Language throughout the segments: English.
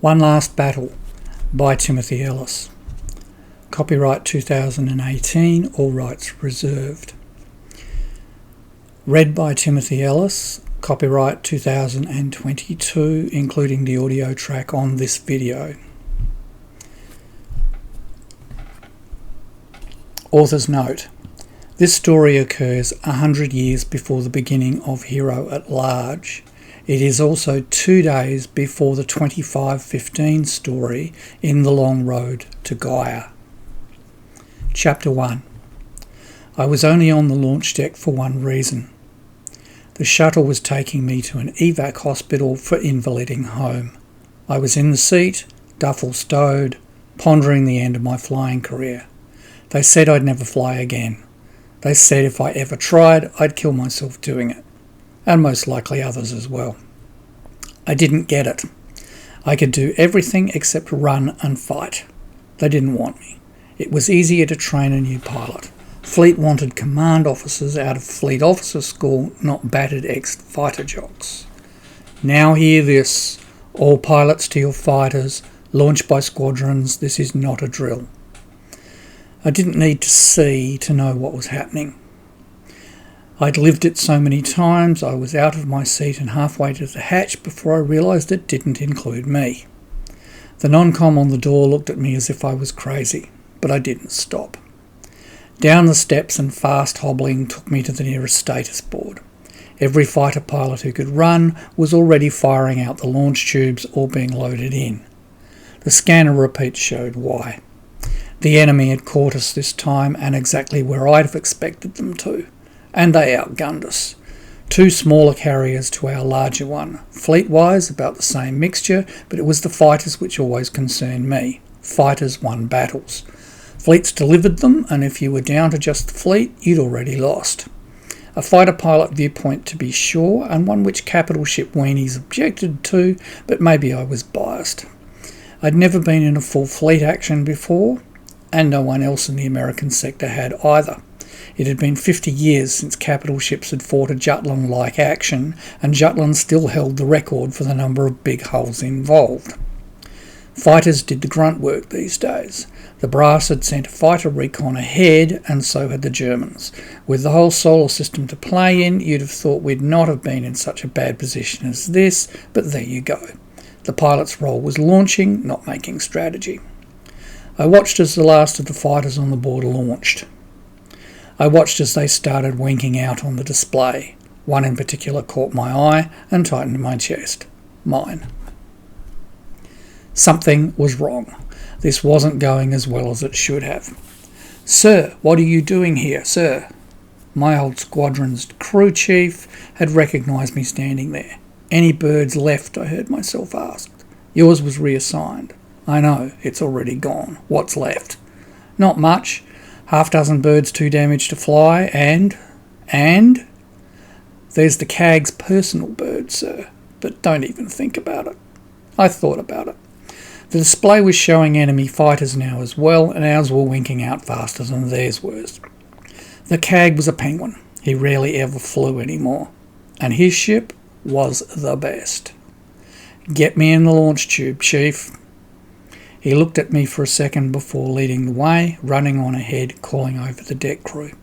One Last Battle by Timothy Ellis. Copyright 2018, all rights reserved. Read by Timothy Ellis, copyright 2022, including the audio track on this video. Author's note. This story occurs 100 years before the beginning of Hero at Large. It is also 2 days before the 2515 story In the Long Road to Gaia. Chapter 1. I was only on the launch deck for one reason. The shuttle was taking me to an evac hospital for invaliding home. I was in the seat, duffel stowed, pondering the end of my flying career. They said I'd never fly again. They said if I ever tried, I'd kill myself doing it. And most likely others as well. I didn't get it. I could do everything except run and fight. They didn't want me. It was easier to train a new pilot. Fleet wanted command officers out of Fleet Officer School, not battered ex-fighter jocks. Now hear this. All pilots to your fighters, launched by squadrons, this is not a drill. I didn't need to see to know what was happening. I'd lived it so many times, I was out of my seat and halfway to the hatch before I realised it didn't include me. The non-com on the door looked at me as if I was crazy, but I didn't stop. Down the steps and fast hobbling took me to the nearest status board. Every fighter pilot who could run was already firing out the launch tubes or being loaded in. The scanner repeats showed why. The enemy had caught us this time and exactly where I'd have expected them to. And they outgunned us. 2 smaller carriers to our larger one. Fleet-wise, about the same mixture, but it was the fighters which always concerned me. Fighters won battles. Fleets delivered them, and if you were down to just the fleet, you'd already lost. A fighter pilot viewpoint to be sure, and one which capital ship weenies objected to, but maybe I was biased. I'd never been in a full fleet action before, and no one else in the American sector had either. It had been 50 years since capital ships had fought a Jutland-like action, and Jutland still held the record for the number of big hulls involved. Fighters did the grunt work these days. The brass had sent a fighter recon ahead, and so had the Germans. With the whole solar system to play in, you'd have thought we'd not have been in such a bad position as this, but there you go. The pilot's role was launching, not making strategy. I watched as the last of the fighters on the board launched. I watched as they started winking out on the display. One in particular caught my eye and tightened my chest. Mine. Something was wrong. This wasn't going as well as it should have. "Sir, what are you doing here, sir?" My old squadron's crew chief had recognised me standing there. "Any birds left?" I heard myself asked. "Yours was reassigned." "I know, it's already gone. What's left?" "Not much. 6 birds too damaged to fly, and... There's the CAG's personal bird, sir, but don't even think about it." I thought about it. The display was showing enemy fighters now as well, and ours were winking out faster than theirs was. The CAG was a penguin. He rarely ever flew anymore. And his ship was the best. "Get me in the launch tube, Chief." He looked at me for a second before leading the way, running on ahead, calling over the deck crew.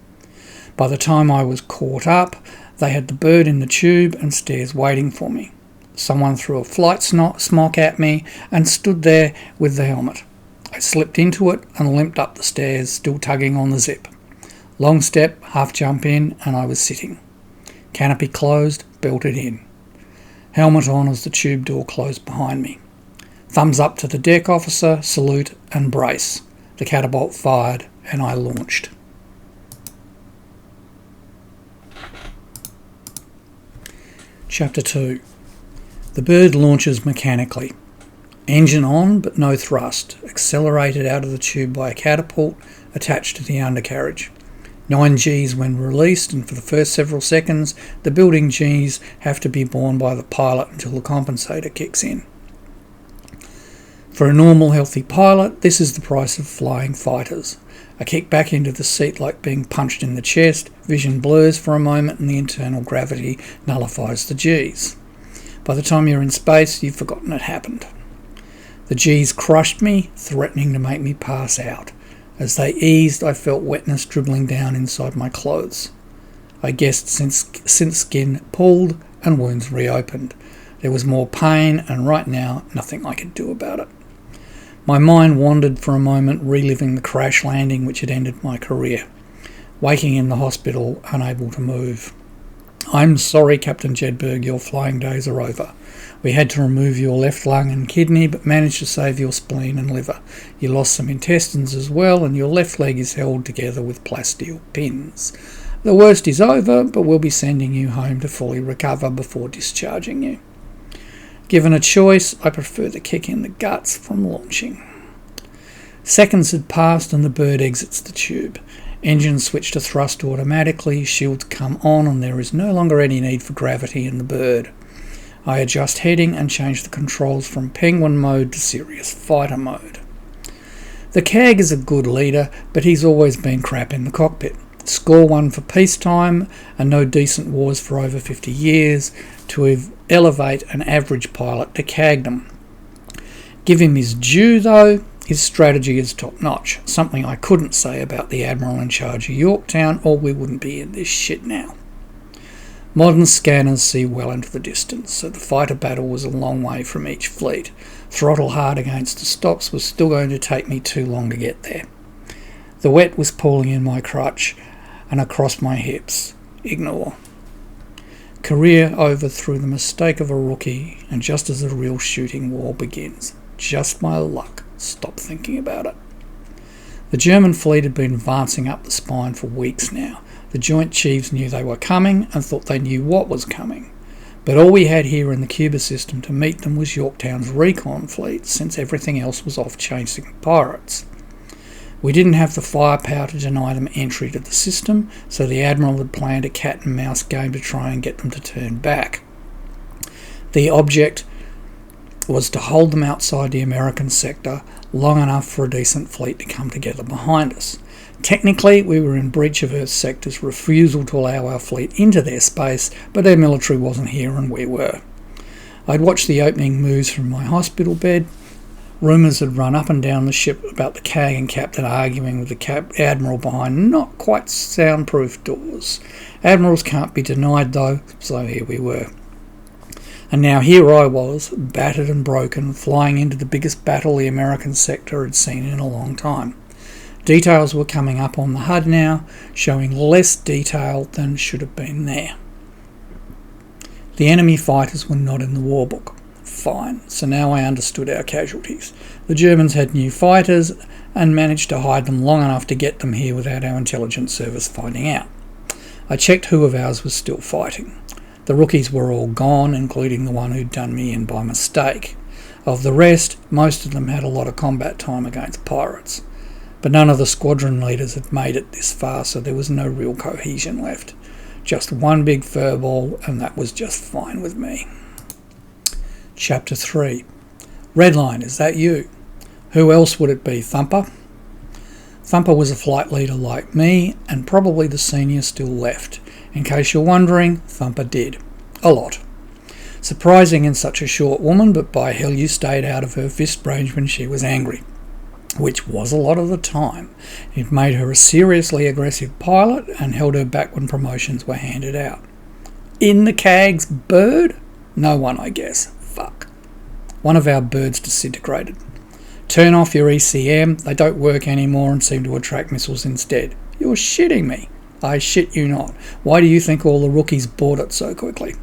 By the time I was caught up, they had the bird in the tube and stairs waiting for me. Someone threw a flight smock at me and stood there with the helmet. I slipped into it and limped up the stairs, still tugging on the zip. Long step, half jump in, and I was sitting. Canopy closed, belted in. Helmet on as the tube door closed behind me. Thumbs up to the deck officer, salute and brace. The catapult fired and I launched. Chapter 2. The bird launches mechanically. Engine on but no thrust, accelerated out of the tube by a catapult attached to the undercarriage. 9 Gs when released, and for the first several seconds the building Gs have to be borne by the pilot until the compensator kicks in. For a normal, healthy pilot, this is the price of flying fighters. A kick back into the seat like being punched in the chest, vision blurs for a moment and the internal gravity nullifies the Gs. By the time you're in space, you've forgotten it happened. The G's crushed me, threatening to make me pass out. As they eased, I felt wetness dribbling down inside my clothes. I guessed since skin pulled and wounds reopened. There was more pain, and right now, nothing I could do about it. My mind wandered for a moment, reliving the crash landing which had ended my career. Waking in the hospital, unable to move. "I'm sorry, Captain Jedburgh, your flying days are over. We had to remove your left lung and kidney, but managed to save your spleen and liver. You lost some intestines as well, and your left leg is held together with plasteel pins. The worst is over, but we'll be sending you home to fully recover before discharging you. Given a choice, I prefer the kick in the guts from launching." Seconds had passed and the bird exits the tube. Engines switch to thrust automatically, shields come on, and there is no longer any need for gravity in the bird. I adjust heading and change the controls from penguin mode to serious fighter mode. The CAG is a good leader, but he's always been crap in the cockpit. Score 1 for peacetime and no decent wars for over 50 years to elevate an average pilot to CAGdom. Give him his due though, his strategy is top notch, something I couldn't say about the Admiral in charge of Yorktown, or we wouldn't be in this shit now. Modern scanners see well into the distance, so the fighter battle was a long way from each fleet. Throttle hard against the stops was still going to take me too long to get there. The wet was pulling in my crutch and across my hips. Ignore. Career over through the mistake of a rookie, and just as the real shooting war begins. Just my luck. Stop thinking about it. The German fleet had been advancing up the spine for weeks now. The Joint Chiefs knew they were coming and thought they knew what was coming. But all we had here in the Cuba system to meet them was Yorktown's recon fleet, since everything else was off chasing pirates. We didn't have the firepower to deny them entry to the system, so the Admiral had planned a cat and mouse game to try and get them to turn back. The object was to hold them outside the American sector long enough for a decent fleet to come together behind us. Technically, we were in breach of Earth sector's refusal to allow our fleet into their space, but their military wasn't here and we were. I'd watched the opening moves from my hospital bed. Rumours had run up and down the ship about the CAG and captain arguing with the Admiral behind not quite soundproof doors. Admirals can't be denied though, so here we were. And now here I was, battered and broken, flying into the biggest battle the American sector had seen in a long time. Details were coming up on the HUD now, showing less detail than should have been there. The enemy fighters were not in the war book. Fine, so now I understood our casualties. The Germans had new fighters and managed to hide them long enough to get them here without our intelligence service finding out. I checked who of ours was still fighting. The rookies were all gone, including the one who'd done me in by mistake. Of the rest, most of them had a lot of combat time against pirates. But none of the squadron leaders had made it this far, so there was no real cohesion left. Just one big furball, and that was just fine with me. Chapter 3. Redline, is that you? Who else would it be, Thumper? Thumper was a flight leader like me, and probably the senior still left. In case you're wondering, Thumper did. A lot. Surprising in such a short woman, but by hell you stayed out of her fist range when she was angry. Which was a lot of the time. It made her a seriously aggressive pilot and held her back when promotions were handed out. In the CAG's bird? No one, I guess. Fuck. One of our birds disintegrated. Turn off your ECM, they don't work anymore and seem to attract missiles instead. You're shitting me. I shit you not. Why do you think all the rookies bought it so quickly?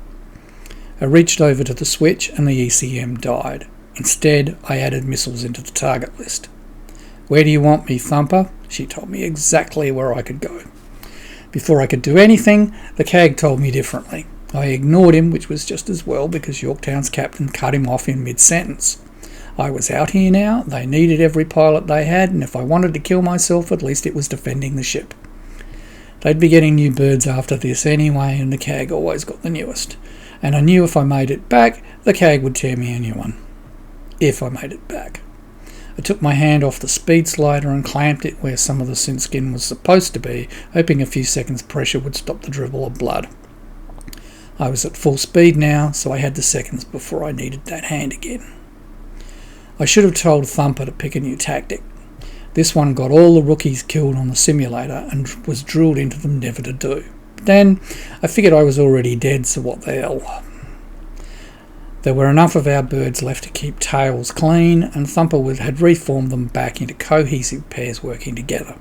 I reached over to the switch and the ECM died. Instead, I added missiles into the target list. Where do you want me, Thumper? She told me exactly where I could go. Before I could do anything, the CAG told me differently. I ignored him, which was just as well because Yorktown's captain cut him off in mid-sentence. I was out here now, they needed every pilot they had, and if I wanted to kill myself, at least it was defending the ship. They'd be getting new birds after this anyway, and the CAG always got the newest. And I knew if I made it back, the CAG would tear me a new one. If I made it back. I took my hand off the speed slider and clamped it where some of the synth skin was supposed to be, hoping a few seconds pressure would stop the dribble of blood. I was at full speed now, so I had the seconds before I needed that hand again. I should have told Thumper to pick a new tactic. This one got all the rookies killed on the simulator and was drilled into them never to do. But then I figured I was already dead, so what the hell. There were enough of our birds left to keep tails clean, and Thumper had reformed them back into cohesive pairs working together.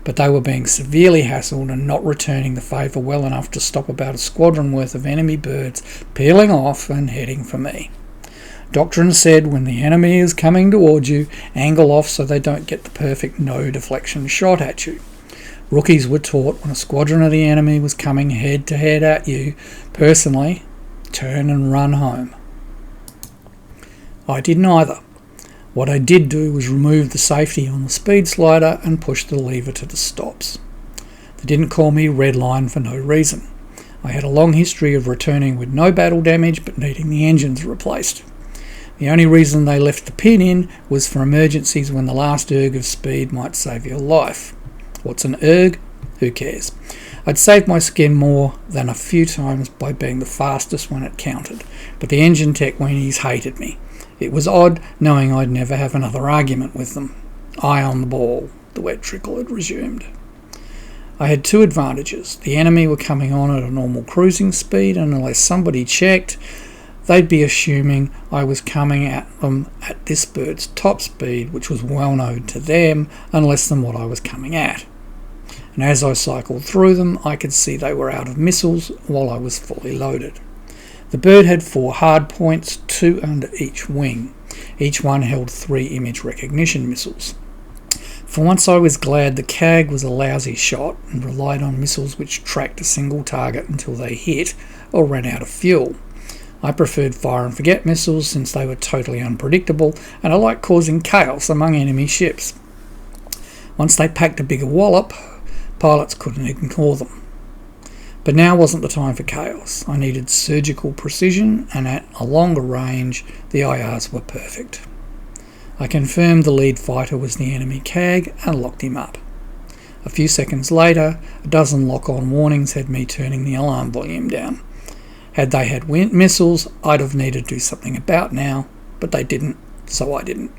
But they were being severely hassled and not returning the favour well enough to stop about a squadron worth of enemy birds peeling off and heading for me. Doctrine said when the enemy is coming towards you, angle off so they don't get the perfect no deflection shot at you. Rookies were taught when a squadron of the enemy was coming head to head at you, personally, turn and run home. I did neither. What I did do was remove the safety on the speed slider and push the lever to the stops. They didn't call me Redline for no reason. I had a long history of returning with no battle damage but needing the engines replaced. The only reason they left the pin in was for emergencies when the last erg of speed might save your life. What's an erg? Who cares? I'd saved my skin more than a few times by being the fastest when it counted, but the engine tech weenies hated me. It was odd knowing I'd never have another argument with them. Eye on the ball, the wet trickle had resumed. I had two advantages. The enemy were coming on at a normal cruising speed, and unless somebody checked, they'd be assuming I was coming at them at this bird's top speed, which was well known to them, and less than what I was coming at. And as I cycled through them, I could see they were out of missiles while I was fully loaded. The bird had 4 hard points, 2 under each wing. Each one held 3 image recognition missiles. For once I was glad the CAG was a lousy shot and relied on missiles which tracked a single target until they hit or ran out of fuel. I preferred fire and forget missiles since they were totally unpredictable, and I liked causing chaos among enemy ships. Once they packed a bigger wallop, pilots couldn't ignore them. But now wasn't the time for chaos. I needed surgical precision, and at a longer range, the IRs were perfect. I confirmed the lead fighter was the enemy CAG and locked him up. A few seconds later, a dozen lock-on warnings had me turning the alarm volume down. Had they had missiles, I'd have needed to do something about now, but they didn't, so I didn't.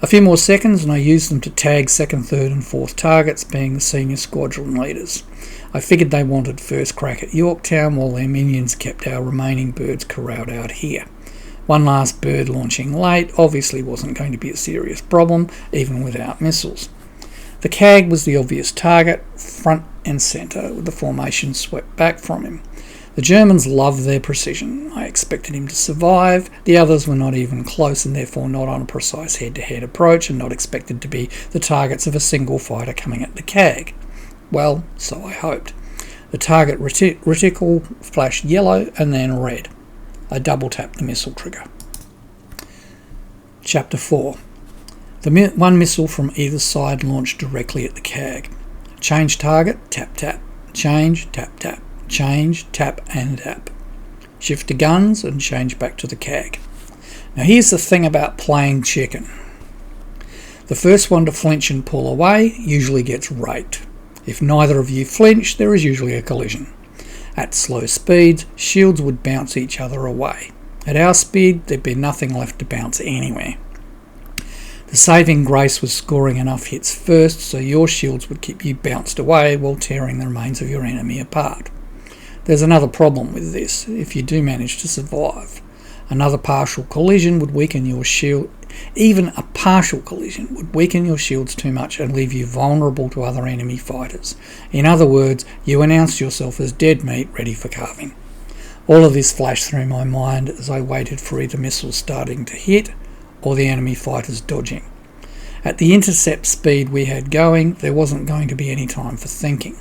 A few more seconds and I used them to tag 2nd, 3rd and 4th targets, being the senior squadron leaders. I figured they wanted first crack at Yorktown while their minions kept our remaining birds corralled out here. One last bird launching late obviously wasn't going to be a serious problem, even without missiles. The CAG was the obvious target, front and centre, with the formation swept back from him. The Germans loved their precision. I expected him to survive. The others were not even close and therefore not on a precise head-to-head approach and not expected to be the targets of a single fighter coming at the CAG. Well, so I hoped. The target reticle flashed yellow and then red. I double-tapped the missile trigger. Chapter 4. One missile from either side launched directly at the CAG. Change target, tap tap. Change, tap tap. Change, tap and tap. Shift to guns and change back to the CAG. Now here's the thing about playing chicken. The first one to flinch and pull away usually gets raked. If neither of you flinch, there is usually a collision. At slow speeds, shields would bounce each other away. At our speed, there'd be nothing left to bounce anywhere. The saving grace was scoring enough hits first, so your shields would keep you bounced away while tearing the remains of your enemy apart. There's another problem with this, if you do manage to survive. Another partial collision would weaken your shield. Even a partial collision would weaken your shields too much and leave you vulnerable to other enemy fighters. In other words, you announce yourself as dead meat ready for carving. All of this flashed through my mind as I waited for either missiles starting to hit or the enemy fighters dodging. At the intercept speed we had going, there wasn't going to be any time for thinking.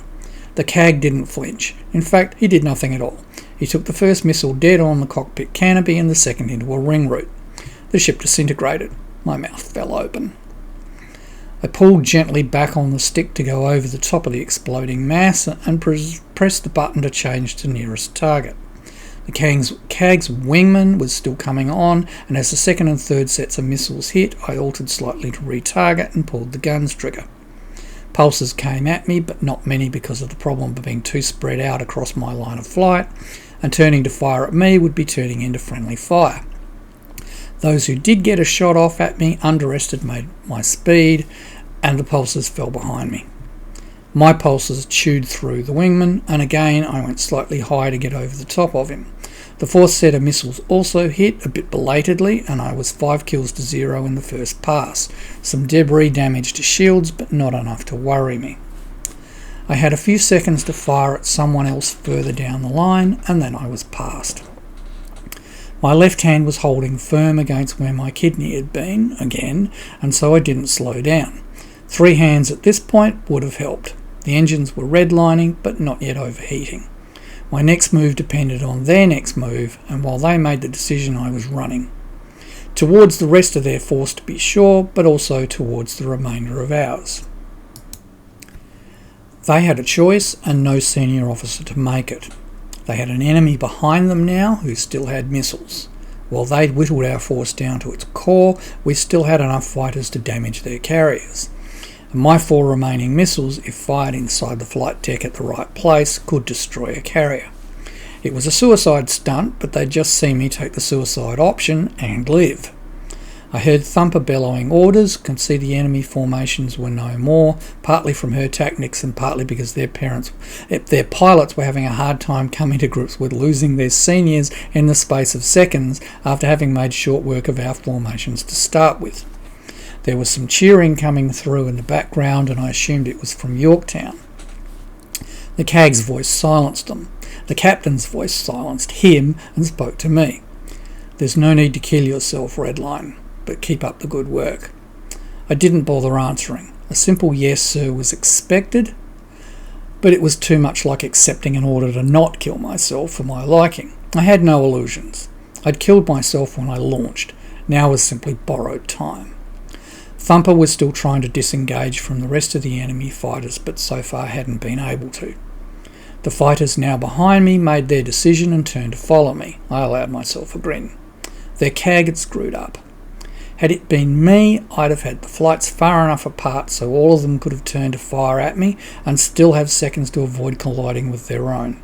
The CAG didn't flinch. In fact, he did nothing at all. He took the first missile dead on the cockpit canopy and the second into a ring route. The ship disintegrated. My mouth fell open. I pulled gently back on the stick to go over the top of the exploding mass and pressed the button to change to nearest target. The CAG's wingman was still coming on, and as the second and third sets of missiles hit, I altered slightly to retarget and pulled the guns trigger. Pulses came at me, but not many because of the problem of being too spread out across my line of flight, and turning to fire at me would be turning into friendly fire. Those who did get a shot off at me underestimated my speed, and the pulsers fell behind me. My pulsers chewed through the wingman, and again I went slightly high to get over the top of him. The fourth set of missiles also hit, a bit belatedly, and I was 5 kills to 0 in the first pass. Some debris damage to shields, but not enough to worry me. I had a few seconds to fire at someone else further down the line, and then I was past. My left hand was holding firm against where my kidney had been, again, and so I didn't slow down. 3 hands at this point would have helped. The engines were redlining, but not yet overheating. My next move depended on their next move, and while they made the decision, I was running. Towards the rest of their force to be sure, but also towards the remainder of ours. They had a choice and no senior officer to make it. They had an enemy behind them now who still had missiles. While they'd whittled our force down to its core, we still had enough fighters to damage their carriers. And my 4 remaining missiles, if fired inside the flight deck at the right place, could destroy a carrier. It was a suicide stunt, but they'd just seen me take the suicide option and live. I heard Thumper bellowing orders, could see the enemy formations were no more, partly from her tactics and partly because their pilots were having a hard time coming to grips with losing their seniors in the space of seconds after having made short work of our formations to start with. There was some cheering coming through in the background, and I assumed it was from Yorktown. The CAG's voice silenced them. The captain's voice silenced him and spoke to me. "There's no need to kill yourself, Redline, but keep up the good work." I didn't bother answering. A simple yes, sir was expected, but it was too much like accepting an order to not kill myself for my liking. I had no illusions. I'd killed myself when I launched. Now was simply borrowed time. Thumper was still trying to disengage from the rest of the enemy fighters, but so far hadn't been able to. The fighters now behind me made their decision and turned to follow me. I allowed myself a grin. Their CAG had screwed up. Had it been me, I'd have had the flights far enough apart so all of them could have turned to fire at me and still have seconds to avoid colliding with their own.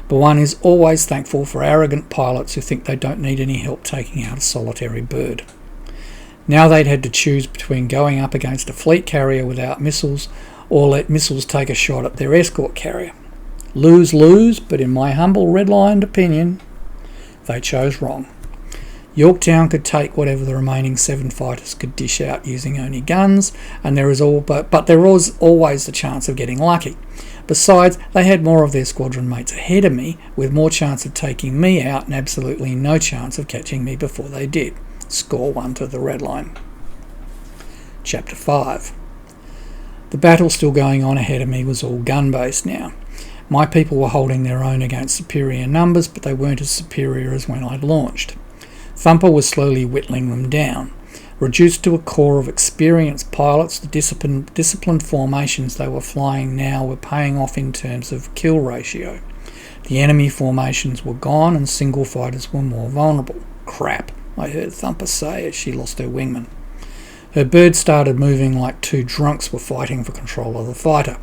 But one is always thankful for arrogant pilots who think they don't need any help taking out a solitary bird. Now they'd had to choose between going up against a fleet carrier without missiles or let missiles take a shot at their escort carrier. Lose-lose, but in my humble red-lined opinion, they chose wrong. Yorktown could take whatever the remaining 7 fighters could dish out using only guns, and there was always the chance of getting lucky. Besides, they had more of their squadron mates ahead of me, with more chance of taking me out and absolutely no chance of catching me before they did. Score 1 to the red line. Chapter 5. The battle still going on ahead of me was all gun-based now. My people were holding their own against superior numbers, but they weren't as superior as when I'd launched. Thumper was slowly whittling them down. Reduced to a core of experienced pilots, the disciplined formations they were flying now were paying off in terms of kill ratio. The enemy formations were gone and single fighters were more vulnerable. Crap, I heard Thumper say as she lost her wingman. Her bird started moving like 2 drunks were fighting for control of the fighter.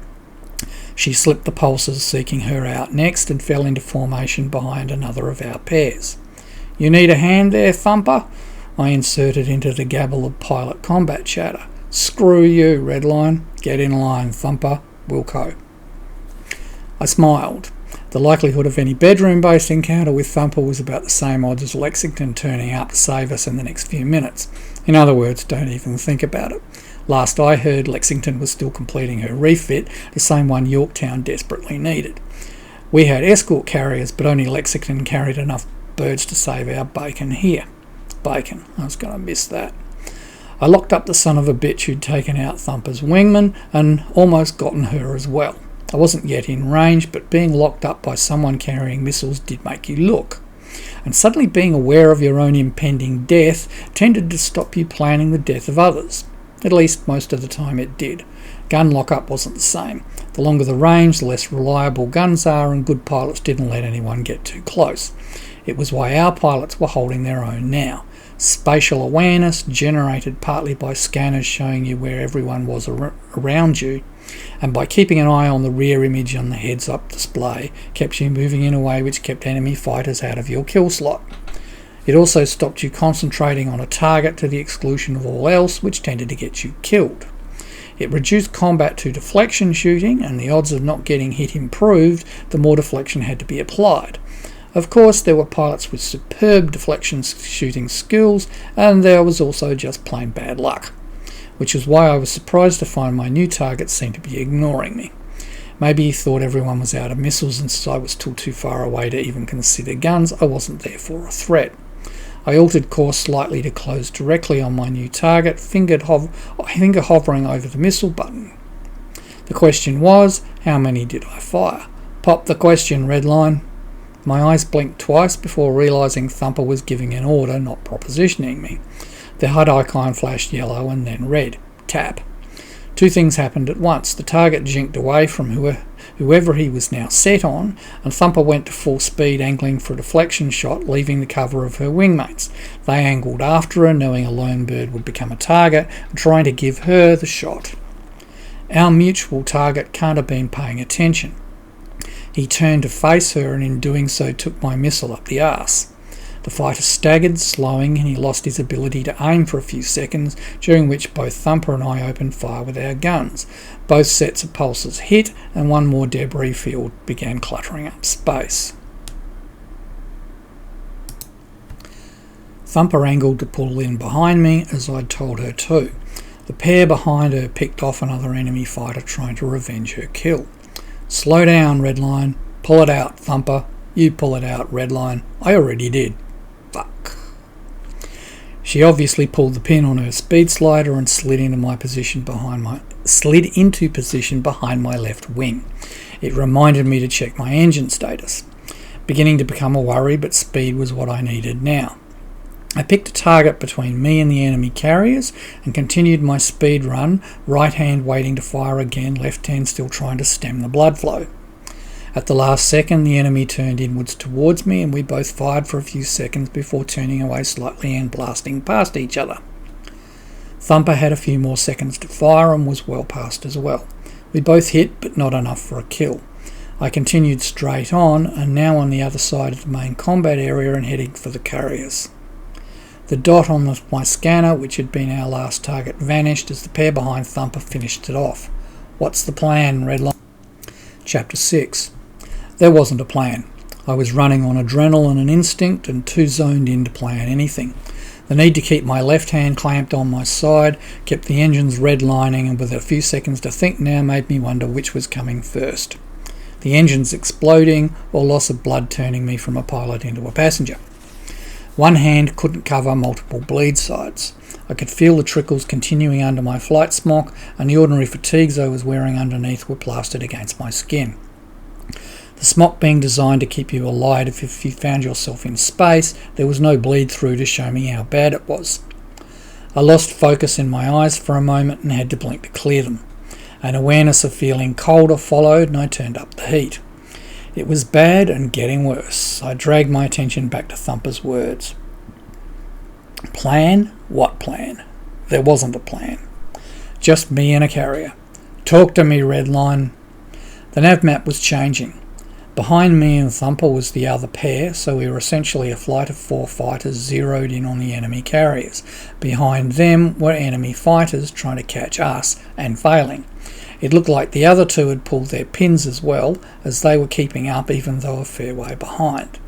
She slipped the pulses, seeking her out next, and fell into formation behind another of our pairs. "You need a hand there, Thumper?" I inserted into the gabble of pilot combat chatter. "Screw you, Redline. Get in line, Thumper. Wilco." I smiled. The likelihood of any bedroom-based encounter with Thumper was about the same odds as Lexington turning up to save us in the next few minutes. In other words, don't even think about it. Last I heard, Lexington was still completing her refit, the same one Yorktown desperately needed. We had escort carriers, but only Lexington carried enough birds to save our bacon here. Bacon, I was going to miss that. I locked up the son of a bitch who'd taken out Thumper's wingman and almost gotten her as well. I wasn't yet in range, but being locked up by someone carrying missiles did make you look. And suddenly being aware of your own impending death tended to stop you planning the death of others. At least most of the time it did. Gun lock-up wasn't the same. The longer the range, the less reliable guns are, and good pilots didn't let anyone get too close. It was why our pilots were holding their own now. Spatial awareness, generated partly by scanners showing you where everyone was around you, and by keeping an eye on the rear image on the heads-up display, kept you moving in a way which kept enemy fighters out of your kill slot. It also stopped you concentrating on a target to the exclusion of all else, which tended to get you killed. It reduced combat to deflection shooting, and the odds of not getting hit improved the more deflection had to be applied. Of course, there were pilots with superb deflection shooting skills, and there was also just plain bad luck, which is why I was surprised to find my new target seemed to be ignoring me. Maybe he thought everyone was out of missiles, and since I was still too far away to even consider guns, I wasn't therefore a threat. I altered course slightly to close directly on my new target, finger hovering over the missile button. The question was, how many did I fire? Pop the question, Redline. My eyes blinked twice before realising Thumper was giving an order, not propositioning me. The HUD icon flashed yellow and then red. Tap. Two things happened at once. The target jinked away from whoever he was now set on, and Thumper went to full speed, angling for a deflection shot, leaving the cover of her wingmates. They angled after her, knowing a lone bird would become a target, and trying to give her the shot. Our mutual target can't have been paying attention. He turned to face her, and in doing so took my missile up the arse. The fighter staggered, slowing, and he lost his ability to aim for a few seconds, during which both Thumper and I opened fire with our guns. Both sets of pulses hit, and one more debris field began cluttering up space. Thumper angled to pull in behind me, as I'd told her to. The pair behind her picked off another enemy fighter trying to revenge her kill. "Slow down, Redline. Pull it out, Thumper. You pull it out, Redline. I already did." Fuck. She obviously pulled the pin on her speed slider and slid into position behind my left wing. It reminded me to check my engine status. Beginning to become a worry, but speed was what I needed now. I picked a target between me and the enemy carriers and continued my speed run, right hand waiting to fire again, left hand still trying to stem the blood flow. At the last second, the enemy turned inwards towards me, and we both fired for a few seconds before turning away slightly and blasting past each other. Thumper had a few more seconds to fire and was well past as well. We both hit, but not enough for a kill. I continued straight on, and now on the other side of the main combat area and heading for the carriers. The dot on my scanner, which had been our last target, vanished as the pair behind Thumper finished it off. "What's the plan, Redline?" Chapter 6. There wasn't a plan. I was running on adrenaline and instinct, and too zoned in to plan anything. The need to keep my left hand clamped on my side kept the engines redlining, and with a few seconds to think now made me wonder which was coming first. The engines exploding, or loss of blood turning me from a pilot into a passenger. One hand couldn't cover multiple bleed sides. I could feel the trickles continuing under my flight smock, and the ordinary fatigues I was wearing underneath were plastered against my skin. The smock being designed to keep you alive if you found yourself in space, there was no bleed through to show me how bad it was. I lost focus in my eyes for a moment and had to blink to clear them. An awareness of feeling colder followed, and I turned up the heat. It was bad and getting worse. I dragged my attention back to Thumper's words. Plan? What plan? There wasn't a plan. Just me and a carrier. Talk to me, Redline. The nav map was changing. Behind me and Thumper was the other pair, so we were essentially a flight of 4 fighters zeroed in on the enemy carriers. Behind them were enemy fighters trying to catch us and failing. It looked like the other two had pulled their pins as well, as they were keeping up even though a fair way behind.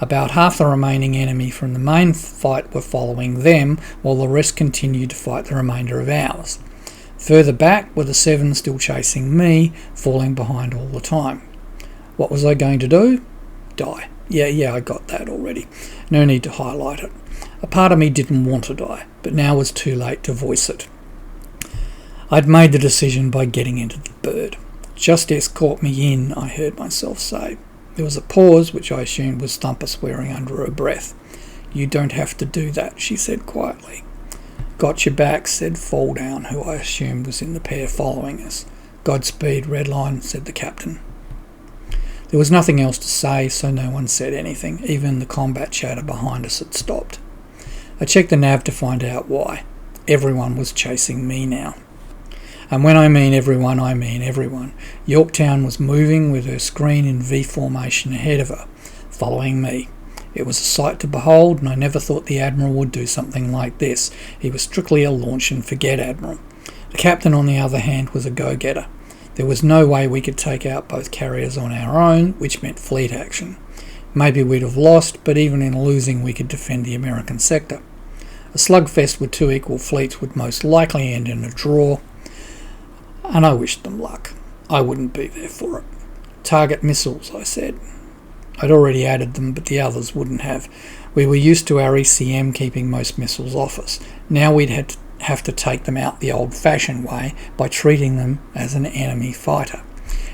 About half the remaining enemy from the main fight were following them, while the rest continued to fight the remainder of ours. Further back were the 7 still chasing me, falling behind all the time. What was I going to do? Die. Yeah, I got that already. No need to highlight it. A part of me didn't want to die, but now was too late to voice it. I'd made the decision by getting into the bird. Just escort me in, I heard myself say. There was a pause, which I assumed was Thumper swearing under her breath. You don't have to do that, she said quietly. Got your back, said Fall Down, who I assumed was in the pair following us. Godspeed, Redline, said the captain. There was nothing else to say, so no one said anything. Even the combat chatter behind us had stopped. I checked the nav to find out why. Everyone was chasing me now. And when I mean everyone, I mean everyone. Yorktown was moving with her screen in V formation ahead of her, following me. It was a sight to behold, and I never thought the Admiral would do something like this. He was strictly a launch-and-forget Admiral. The captain, on the other hand, was a go-getter. There was no way we could take out both carriers on our own, which meant fleet action. Maybe we'd have lost, but even in losing we could defend the American sector. A slugfest with two equal fleets would most likely end in a draw, and I wished them luck. I wouldn't be there for it. Target missiles, I said. I'd already added them, but the others wouldn't have. We were used to our ECM keeping most missiles off us. Now we'd have to take them out the old-fashioned way by treating them as an enemy fighter.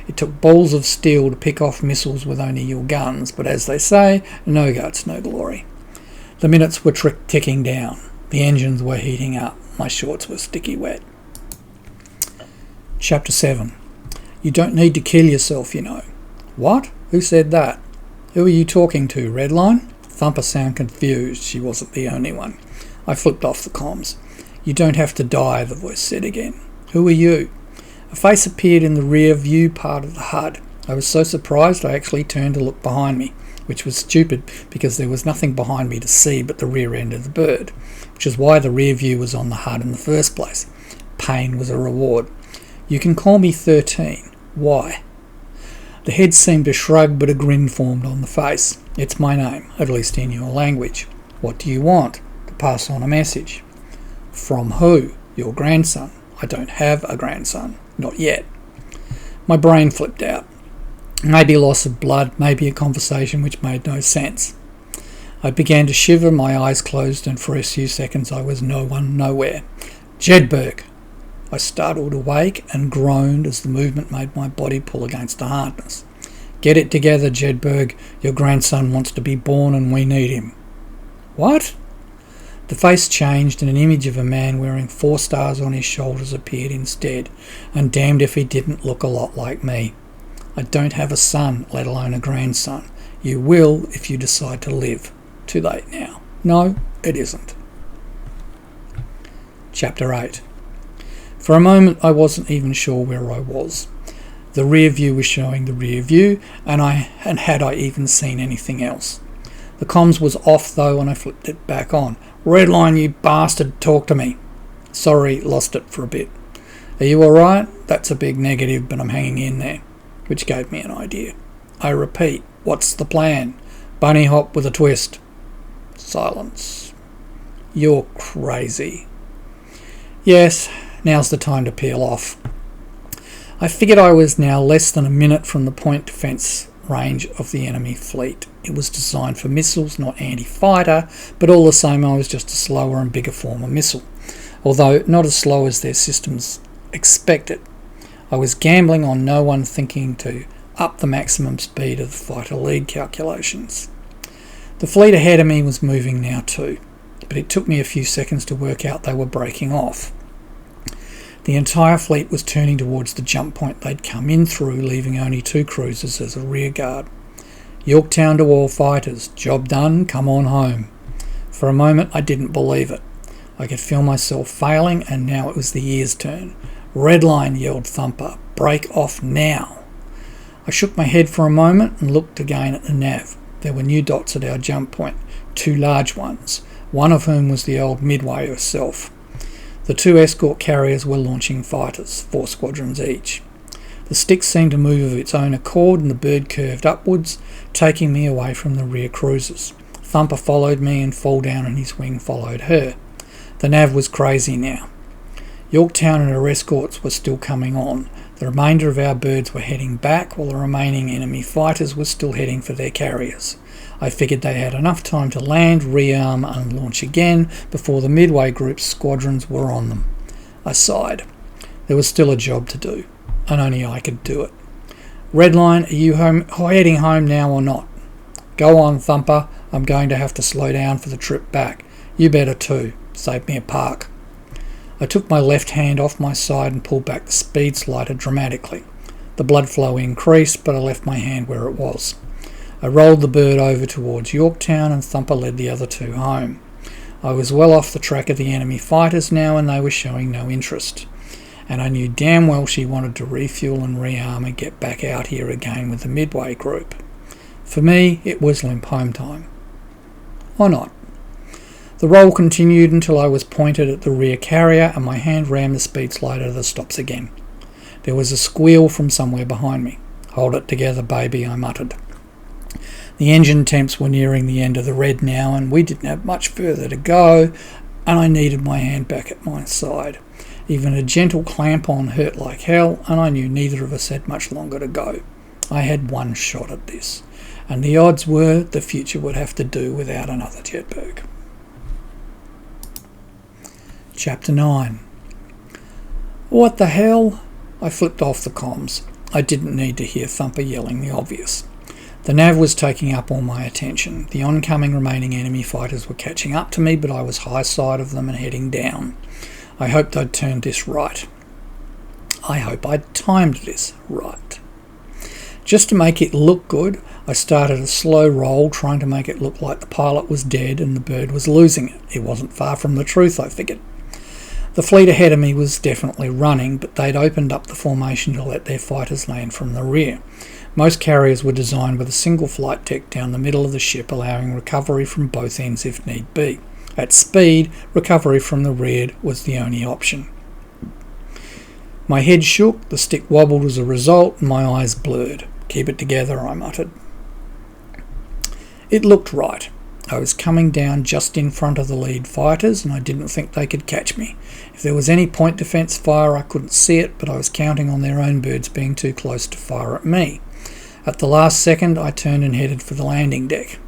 It took balls of steel to pick off missiles with only your guns, but as they say, no guts, no glory. The minutes were ticking down. The engines were heating up. My shorts were sticky wet. Chapter 7. You don't need to kill yourself, you know. What? Who said that? Who are you talking to, Redline? Thumper sounded confused. She wasn't the only one. I flipped off the comms. You don't have to die, the voice said again. Who are you? A face appeared in the rear view part of the HUD. I was so surprised I actually turned to look behind me, which was stupid because there was nothing behind me to see but the rear end of the bird, which is why the rear view was on the HUD in the first place. Pain was a reward. You can call me 13. Why? The head seemed to shrug, but a grin formed on the face. It's my name, at least in your language. What do you want? To pass on a message. From who? Your grandson. I don't have a grandson. Not yet. My brain flipped out. Maybe loss of blood, maybe a conversation which made no sense. I began to shiver, my eyes closed, and for a few seconds I was no one, nowhere. Jedburgh! I startled awake and groaned as the movement made my body pull against the harness. Get it together, Jedburgh. Your grandson wants to be born and we need him. What? The face changed and an image of a man wearing 4 stars on his shoulders appeared instead, and damned if he didn't look a lot like me. I don't have a son, let alone a grandson. You will if you decide to live. Too late now. No, it isn't. Chapter 8. For a moment I wasn't even sure where I was. The rear view was showing the rear view, and had I even seen anything else? The comms was off though, and I flipped it back on. Redline, you bastard, talk to me. Sorry, lost it for a bit. Are you alright? That's a big negative, but I'm hanging in there. Which gave me an idea. I repeat, what's the plan? Bunny hop with a twist. Silence. You're crazy. Yes, now's the time to peel off. I figured I was now less than a minute from the point defence range of the enemy fleet. It was designed for missiles, not anti-fighter, but all the same I was just a slower and bigger form of missile, although not as slow as their systems expected. I was gambling on no one thinking to up the maximum speed of the fighter lead calculations. The fleet ahead of me was moving now too, but it took me a few seconds to work out they were breaking off. The entire fleet was turning towards the jump point they'd come in through, leaving only 2 cruisers as a rear guard. Yorktown to all fighters. Job done, come on home. For a moment I didn't believe it. I could feel myself failing, and now it was the ear's turn. Redline, yelled Thumper. Break off now. I shook my head for a moment and looked again at the nav. There were new dots at our jump point, 2 large ones, one of whom was the old Midway herself. The 2 escort carriers were launching fighters, 4 squadrons each. The stick seemed to move of its own accord, and the bird curved upwards, taking me away from the rear cruisers. Thumper followed me, and Fall Down and his wing followed her. The nav was crazy now. Yorktown and her escorts were still coming on. The remainder of our birds were heading back, while the remaining enemy fighters were still heading for their carriers. I figured they had enough time to land, rearm and launch again before the Midway Group's squadrons were on them. I sighed. There was still a job to do, and only I could do it. Redline, are you heading home now or not? Go on, Thumper. I'm going to have to slow down for the trip back. You better too. Save me a park. I took my left hand off my side and pulled back the speed slider dramatically. The blood flow increased, but I left my hand where it was. I rolled the bird over towards Yorktown, and Thumper led the other 2 home. I was well off the track of the enemy fighters now, and they were showing no interest. And I knew damn well she wanted to refuel and rearm and get back out here again with the Midway Group. For me, it was limp home time. or not. The roll continued until I was pointed at the rear carrier and my hand rammed the speed slider to the stops again. There was a squeal from somewhere behind me. "Hold it together, baby," I muttered. The engine temps were nearing the end of the red now, and we didn't have much further to go, and I needed my hand back at my side. Even a gentle clamp-on hurt like hell, and I knew neither of us had much longer to go. I had one shot at this, and the odds were the future would have to do without another jetberg. Chapter 9. What the hell? I flipped off the comms. I didn't need to hear Thumper yelling the obvious. The nav was taking up all my attention. The oncoming remaining enemy fighters were catching up to me, but I was high side of them and heading down. I hoped I'd turned this right. I hope I'd timed this right. Just to make it look good, I started a slow roll, trying to make it look like the pilot was dead and the bird was losing it. It wasn't far from the truth, I figured. The fleet ahead of me was definitely running, but they'd opened up the formation to let their fighters land from the rear. Most carriers were designed with a single flight deck down the middle of the ship, allowing recovery from both ends if need be. At speed, recovery from the rear was the only option. My head shook, the stick wobbled as a result, and my eyes blurred. "Keep it together," I muttered. It looked right. I was coming down just in front of the lead fighters, and I didn't think they could catch me. If there was any point defence fire, I couldn't see it, but I was counting on their own birds being too close to fire at me. At the last second, I turned and headed for the landing deck.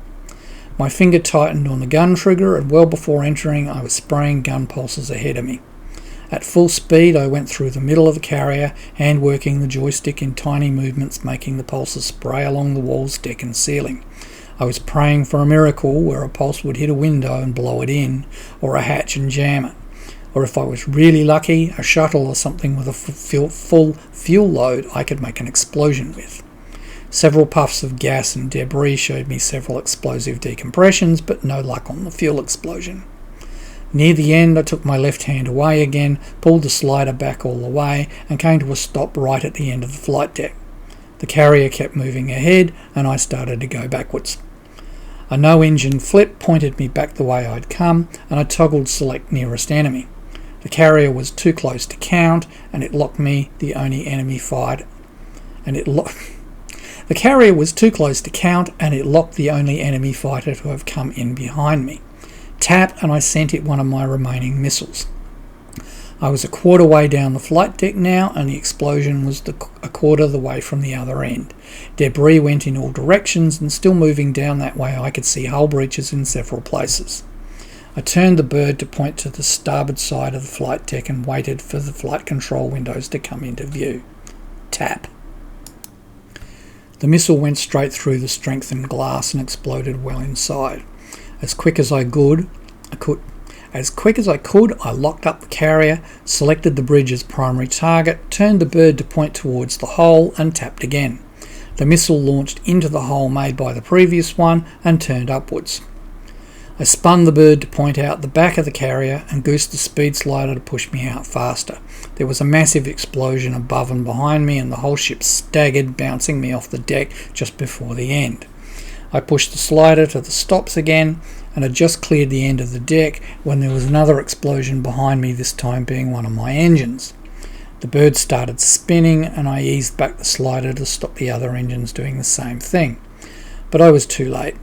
My finger tightened on the gun trigger, and well before entering, I was spraying gun pulses ahead of me. At full speed, I went through the middle of the carrier, hand working the joystick in tiny movements, making the pulses spray along the walls, deck and ceiling. I was praying for a miracle where a pulse would hit a window and blow it in, or a hatch and jam it. Or if I was really lucky, a shuttle or something with a full fuel load I could make an explosion with. Several puffs of gas and debris showed me several explosive decompressions, but no luck on the fuel explosion. Near the end, I took my left hand away again, pulled the slider back all the way, and came to a stop right at the end of the flight deck. The carrier kept moving ahead, and I started to go backwards. A no-engine flip pointed me back the way I'd come, and I toggled select nearest enemy. The carrier was too close to count, and it locked me the only enemy fight, The carrier was too close to count, and it locked the only enemy fighter to have come in behind me. Tap, and I sent it one of my remaining missiles. I was a quarter way down the flight deck now, and the explosion was a quarter the way from the other end. Debris went in all directions, and still moving down that way I could see hull breaches in several places. I turned the bird to point to the starboard side of the flight deck and waited for the flight control windows to come into view. Tap. The missile went straight through the strengthened glass and exploded well inside. As quick as I could, I locked up the carrier, selected the bridge as primary target, turned the bird to point towards the hole, and tapped again. The missile launched into the hole made by the previous one and turned upwards. I spun the bird to point out the back of the carrier and goosed the speed slider to push me out faster. There was a massive explosion above and behind me, and the whole ship staggered, bouncing me off the deck just before the end. I pushed the slider to the stops again, and had just cleared the end of the deck when there was another explosion behind me, this time being one of my engines. The bird started spinning, and I eased back the slider to stop the other engines doing the same thing. But I was too late.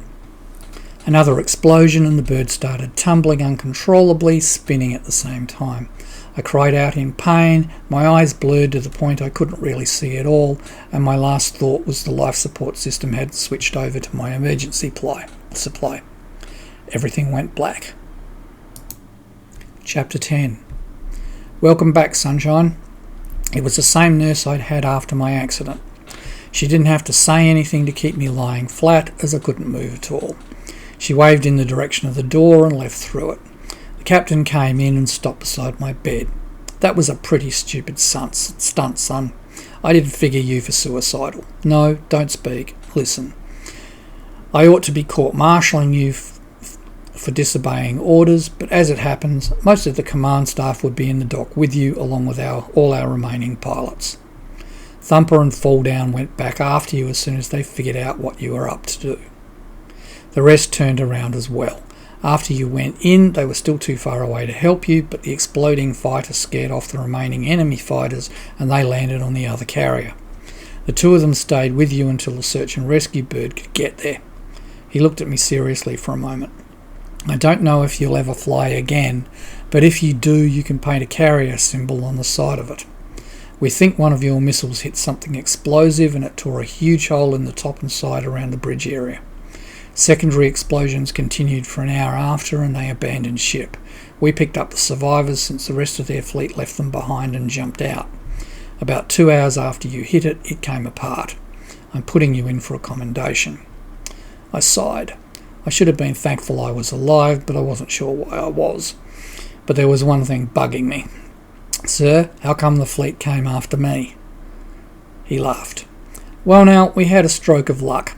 Another explosion, and the bird started tumbling uncontrollably, spinning at the same time. I cried out in pain, my eyes blurred to the point I couldn't really see at all, and my last thought was the life support system had switched over to my emergency supply. Everything went black. Chapter 10. Welcome back, sunshine. It was the same nurse I'd had after my accident. She didn't have to say anything to keep me lying flat, as I couldn't move at all. She waved in the direction of the door and left through it. The captain came in and stopped beside my bed. That was a pretty stupid stunt, son. I didn't figure you for suicidal. No, don't speak. Listen. I ought to be court-martialing you for disobeying orders, but as it happens, most of the command staff would be in the dock with you, along with all our remaining pilots. Thumper and Fall Down went back after you as soon as they figured out what you were up to do. The rest turned around as well. After you went in, they were still too far away to help you, but the exploding fighter scared off the remaining enemy fighters and they landed on the other carrier. The two of them stayed with you until the search and rescue bird could get there. He looked at me seriously for a moment. I don't know if you'll ever fly again, but if you do, you can paint a carrier symbol on the side of it. We think one of your missiles hit something explosive and it tore a huge hole in the top and side around the bridge area. Secondary explosions continued for an hour after and they abandoned ship. We picked up the survivors since the rest of their fleet left them behind and jumped out. About 2 hours after you hit it, it came apart. I'm putting you in for a commendation. I sighed. I should have been thankful I was alive, but I wasn't sure why I was. But there was one thing bugging me. Sir, how come the fleet came after me? He laughed. Well now, we had a stroke of luck.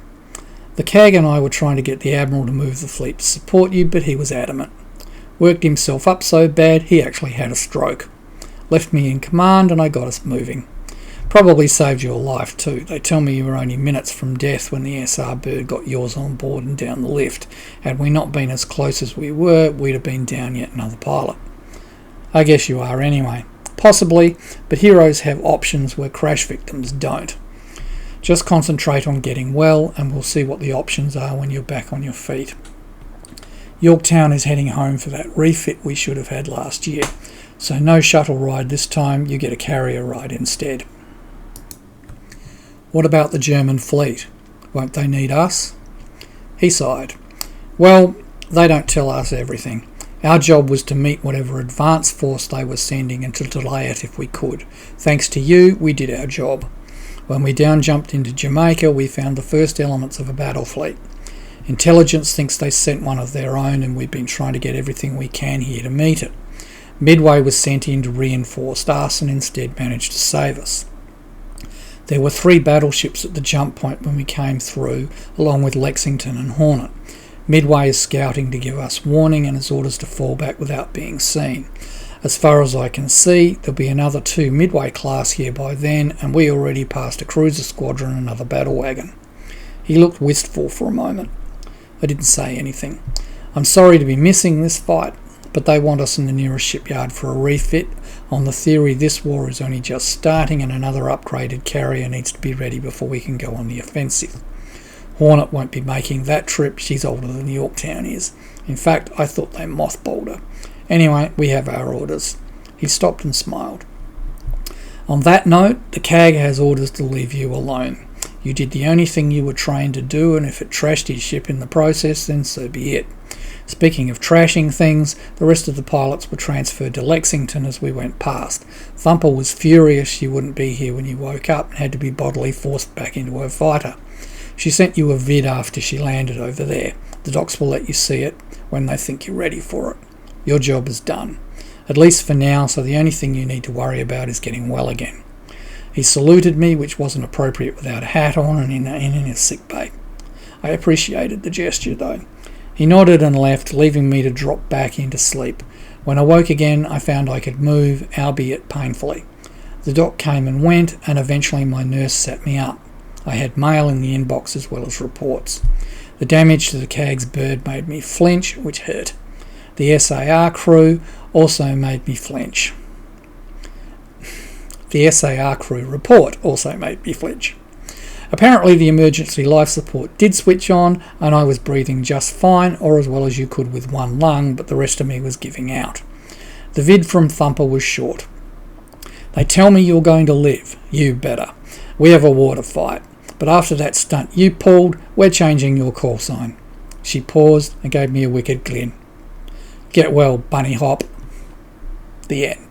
The CAG and I were trying to get the Admiral to move the fleet to support you, but he was adamant. Worked himself up so bad he actually had a stroke. Left me in command and I got us moving. Probably saved your life too. They tell me you were only minutes from death when the SR bird got yours on board and down the lift. Had we not been as close as we were, we'd have been down yet another pilot. I guess you are anyway. Possibly, but heroes have options where crash victims don't. Just concentrate on getting well and we'll see what the options are when you're back on your feet. Yorktown is heading home for that refit we should have had last year, so no shuttle ride this time, you get a carrier ride instead. What about the German fleet? Won't they need us? He sighed. Well, they don't tell us everything. Our job was to meet whatever advance force they were sending and to delay it if we could. Thanks to you, we did our job. When we down jumped into Jamaica, we found the first elements of a battle fleet. Intelligence thinks they sent one of their own and we've been trying to get everything we can here to meet it. Midway was sent in to reinforce us and instead managed to save us. There were 3 battleships at the jump point when we came through, along with Lexington and Hornet. Midway is scouting to give us warning and has orders to fall back without being seen. As far as I can see, there'll be another 2 Midway class here by then, and we already passed a cruiser squadron and another battle wagon. He looked wistful for a moment. I didn't say anything. I'm sorry to be missing this fight, but they want us in the nearest shipyard for a refit, on the theory this war is only just starting and another upgraded carrier needs to be ready before we can go on the offensive. Hornet won't be making that trip, she's older than Yorktown is. In fact, I thought they mothballed her. Anyway, we have our orders. He stopped and smiled. On that note, the CAG has orders to leave you alone. You did the only thing you were trained to do, and if it trashed his ship in the process, then so be it. Speaking of trashing things, the rest of the pilots were transferred to Lexington as we went past. Thumper was furious she wouldn't be here when you woke up and had to be bodily forced back into her fighter. She sent you a vid after she landed over there. The docs will let you see it when they think you're ready for it. Your job is done. At least for now, so the only thing you need to worry about is getting well again. He saluted me, which wasn't appropriate without a hat on and in his sick bay. I appreciated the gesture though. He nodded and left, leaving me to drop back into sleep. When I woke again, I found I could move, albeit painfully. The doc came and went, and eventually my nurse sat me up. I had mail in the inbox as well as reports. The damage to the CAG's bird made me flinch, which hurt. The SAR crew also made me flinch. The SAR crew report also made me flinch. Apparently the emergency life support did switch on and I was breathing just fine, or as well as you could with one lung, but the rest of me was giving out. The vid from Thumper was short. They tell me you're going to live. You better. We have a war to fight. But after that stunt you pulled, we're changing your call sign. She paused and gave me a wicked grin. Get well, bunny hop. The end.